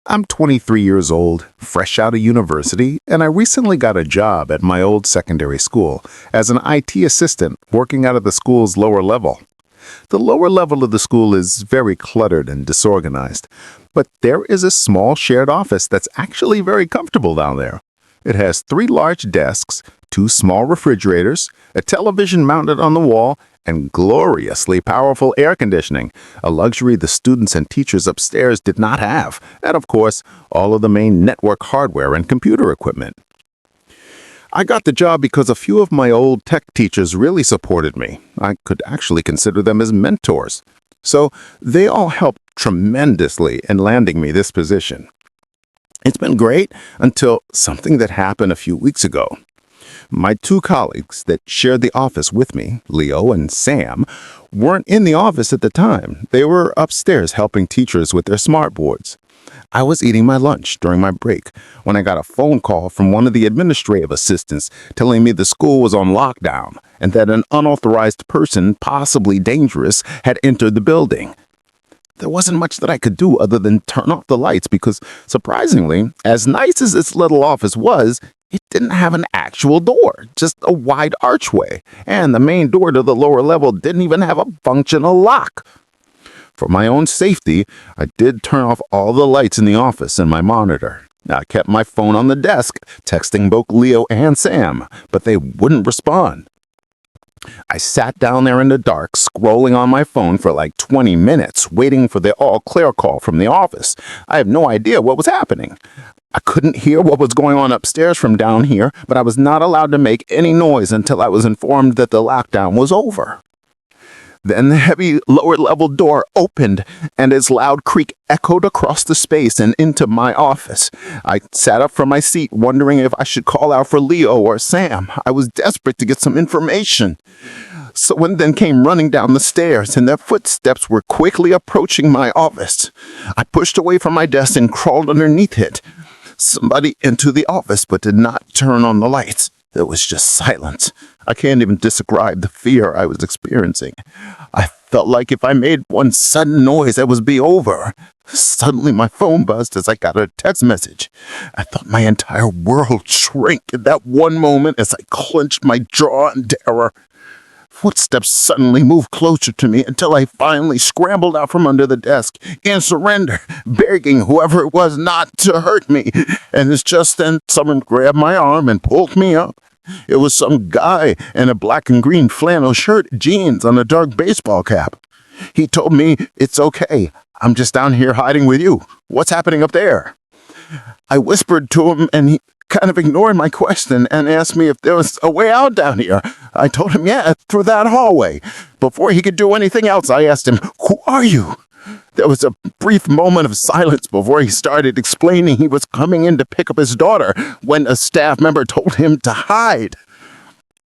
I'm 23 years old, fresh out of university, and I recently got a job at my old secondary school as an IT assistant working out of the school's lower level. The lower level of the school is very cluttered and disorganized, but there is a small shared office that's actually very comfortable down there. It has 3 large desks, 2 small refrigerators, a television mounted on the wall, and gloriously powerful air conditioning, a luxury the students and teachers upstairs did not have, and of course, all of the main network hardware and computer equipment. I got the job because a few of my old tech teachers really supported me. I could actually consider them as mentors. So they all helped tremendously in landing me this position. It's been great until something that happened a few weeks ago. My 2 colleagues that shared the office with me, Leo and Sam, weren't in the office at the time. They were upstairs helping teachers with their smart boards. I was eating my lunch during my break when I got a phone call from one of the administrative assistants telling me the school was on lockdown and that an unauthorized person, possibly dangerous, had entered the building. There wasn't much that I could do other than turn off the lights because, surprisingly, as nice as this little office was, it didn't have an actual door, just a wide archway, and the main door to the lower level didn't even have a functional lock. For my own safety, I did turn off all the lights in the office and my monitor. I kept my phone on the desk, texting both Leo and Sam, but they wouldn't respond. I sat down there in the dark, scrolling on my phone for like 20 minutes, waiting for the all-clear call from the office. I have no idea what was happening. I couldn't hear what was going on upstairs from down here, but I was not allowed to make any noise until I was informed that the lockdown was over. Then the heavy lower-level door opened, and its loud creak echoed across the space and into my office. I sat up from my seat, wondering if I should call out for Leo or Sam. I was desperate to get some information. Someone then came running down the stairs, and their footsteps were quickly approaching my office. I pushed away from my desk and crawled underneath it. Somebody entered the office but did not turn on the lights. There was just silence. I can't even describe the fear I was experiencing. I felt like if I made one sudden noise, it would be over. Suddenly my phone buzzed as I got a text message. I thought my entire world shrank in that one moment as I clenched my jaw in terror. Footsteps suddenly moved closer to me until I finally scrambled out from under the desk in surrender, begging whoever it was not to hurt me. And it's just then someone grabbed my arm and pulled me up. It was some guy in a black and green flannel shirt, jeans, and a dark baseball cap. He told me, "It's okay. I'm just down here hiding with you. What's happening up there?" I whispered to him, and he kind of ignored my question and asked me if there was a way out down here. I told him, yeah, through that hallway. Before he could do anything else, I asked him, "Who are you?" There was a brief moment of silence before he started explaining he was coming in to pick up his daughter when a staff member told him to hide.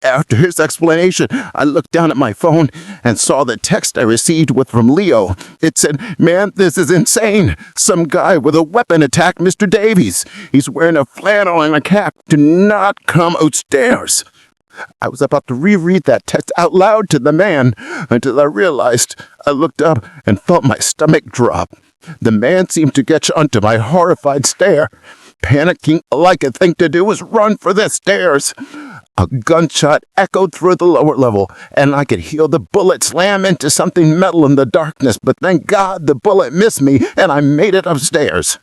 After his explanation, I looked down at my phone and saw the text I received was from Leo. It said, "Man, this is insane. Some guy with a weapon attacked Mr. Davies. He's wearing a flannel and a cap. Do not come upstairs." I was about to reread that text out loud to the man until I realized I looked up and felt my stomach drop. The man seemed to catch onto my horrified stare. Panicking, all I could think to do was run for the stairs. A gunshot echoed through the lower level, and I could hear the bullet slam into something metal in the darkness, but thank God the bullet missed me, and I made it upstairs.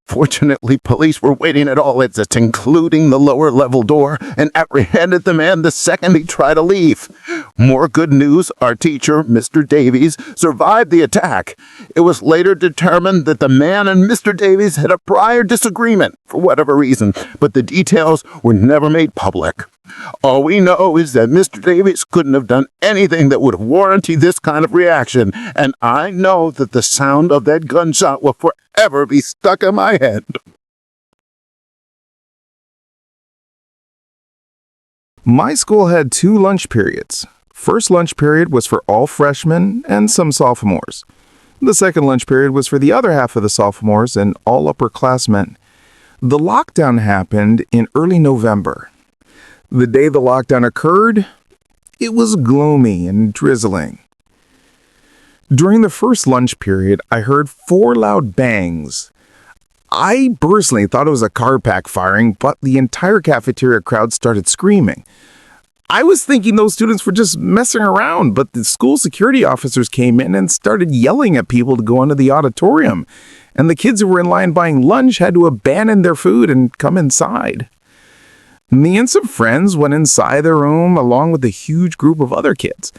Fortunately, police were waiting at all exits, including the lower level door, and apprehended the man the second he tried to leave. More good news, our teacher, Mr. Davies, survived the attack. It was later determined that the man and Mr. Davies had a prior disagreement, for whatever reason, but the details were never made public. All we know is that Mr. Davies couldn't have done anything that would have warranted this kind of reaction, and I know that the sound of that gunshot will forever be stuck in my head. My school had 2 lunch periods. First lunch period was for all freshmen and some sophomores. The second lunch period was for the other half of the sophomores and all upperclassmen. The lockdown happened in early November. The day the lockdown occurred, it was gloomy and drizzling. During the first lunch period, I heard 4 loud bangs. I personally thought it was a car backfiring, but the entire cafeteria crowd started screaming. I was thinking those students were just messing around, but the school security officers came in and started yelling at people to go into the auditorium. And the kids who were in line buying lunch had to abandon their food and come inside. Me and some friends went inside the room along with a huge group of other kids.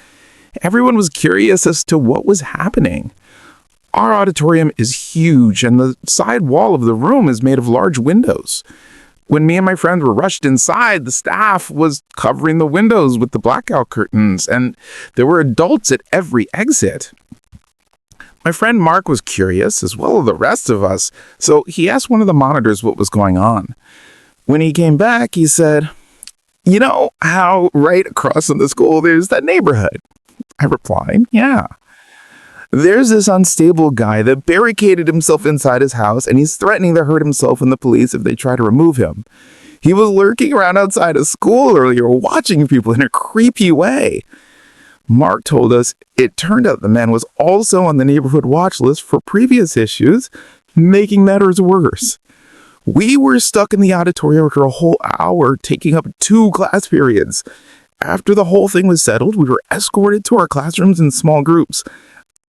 Everyone was curious as to what was happening. Our auditorium is huge, and the side wall of the room is made of large windows. When me and my friend were rushed inside, the staff was covering the windows with the blackout curtains, and there were adults at every exit. My friend Mark was curious, as well as the rest of us, so he asked one of the monitors what was going on. When he came back, he said, "You know how right across from the school there's that neighborhood?" I replied, "Yeah. There's this unstable guy that barricaded himself inside his house, and he's threatening to hurt himself and the police if they try to remove him. He was lurking around outside of school earlier, watching people in a creepy way." Mark told us it turned out the man was also on the neighborhood watch list for previous issues, making matters worse. We were stuck in the auditorium for a whole hour, taking up 2 class periods. After the whole thing was settled, we were escorted to our classrooms in small groups.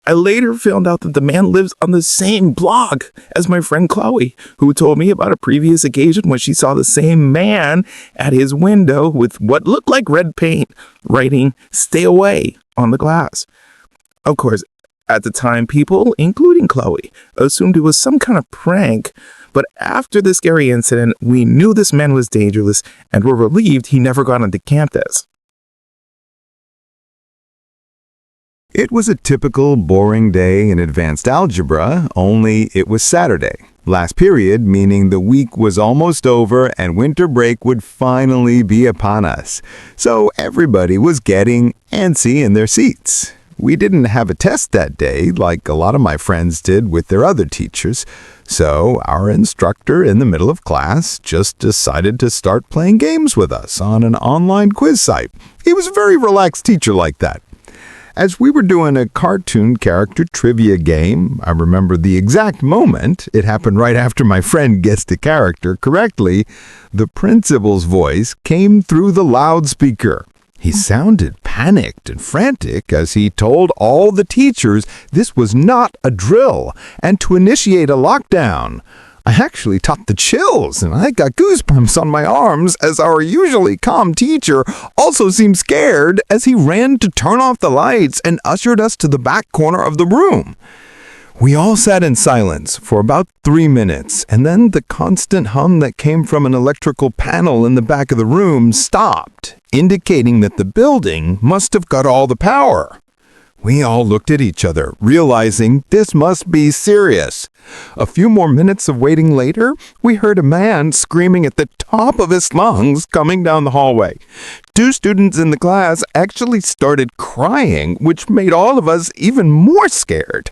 I later found out that the man lives on the same block as my friend Chloe, who told me about a previous occasion when she saw the same man at his window with what looked like red paint, writing "Stay away" on the glass. Of course, at the time, people, including Chloe, assumed it was some kind of prank, but after the scary incident, we knew this man was dangerous and were relieved he never got onto campus. It was a typical boring day in advanced algebra, only it was Saturday. Last period, meaning the week was almost over and winter break would finally be upon us. So everybody was getting antsy in their seats. We didn't have a test that day like a lot of my friends did with their other teachers, so our instructor in the middle of class just decided to start playing games with us on an online quiz site. He was a very relaxed teacher like that. As we were doing a cartoon character trivia game, I remember the exact moment, it happened right after my friend guessed a character correctly, the principal's voice came through the loudspeaker. He sounded panicked and frantic as he told all the teachers this was not a drill and to initiate a lockdown. I actually topped the chills and I got goosebumps on my arms as our usually calm teacher also seemed scared as he ran to turn off the lights and ushered us to the back corner of the room. We all sat in silence for about 3 minutes, and then the constant hum that came from an electrical panel in the back of the room stopped, indicating that the building must have got all the power. We all looked at each other, realizing this must be serious. A few more minutes of waiting later, we heard a man screaming at the top of his lungs coming down the hallway. 2 students in the class actually started crying, which made all of us even more scared.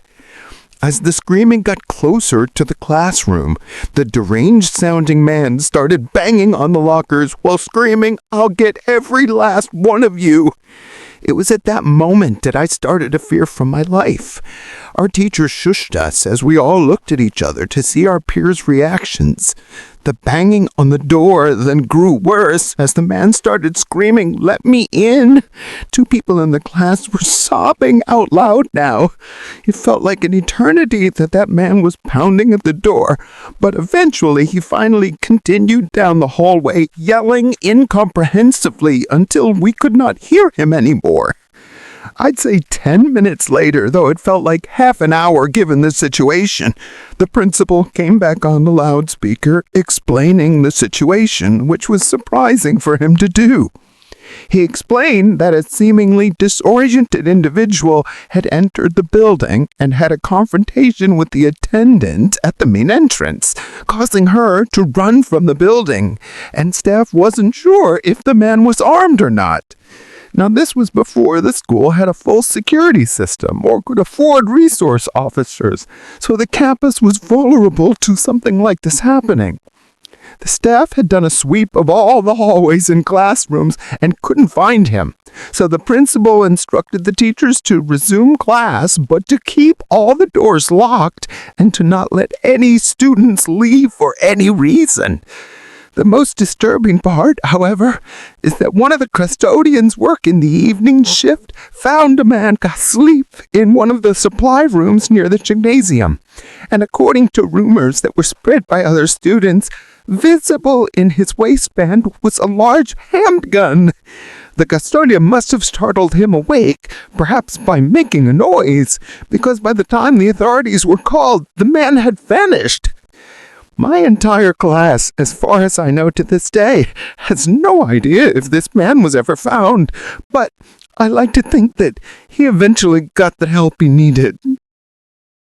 As the screaming got closer to the classroom, the deranged-sounding man started banging on the lockers while screaming, "I'll get every last one of you." It was at that moment that I started to fear for my life. Our teacher shushed us as we all looked at each other to see our peers' reactions. The banging on the door then grew worse as the man started screaming, "Let me in!" 2 people in the class were sobbing out loud now. It felt like an eternity that man was pounding at the door, but eventually he finally continued down the hallway, yelling incomprehensibly until we could not hear him anymore. I'd say 10 minutes later, though it felt like half an hour given the situation, the principal came back on the loudspeaker explaining the situation, which was surprising for him to do. He explained that a seemingly disoriented individual had entered the building and had a confrontation with the attendant at the main entrance, causing her to run from the building, and staff wasn't sure if the man was armed or not. Now, this was before the school had a full security system or could afford resource officers, so the campus was vulnerable to something like this happening. The staff had done a sweep of all the hallways and classrooms and couldn't find him. So the principal instructed the teachers to resume class, but to keep all the doors locked and to not let any students leave for any reason. The most disturbing part, however, is that one of the custodians working the evening shift found a man asleep in one of the supply rooms near the gymnasium. And according to rumors that were spread by other students, visible in his waistband was a large handgun. The custodian must have startled him awake, perhaps by making a noise, because by the time the authorities were called, the man had vanished. My entire class, as far as I know to this day, has no idea if this man was ever found, but I like to think that he eventually got the help he needed.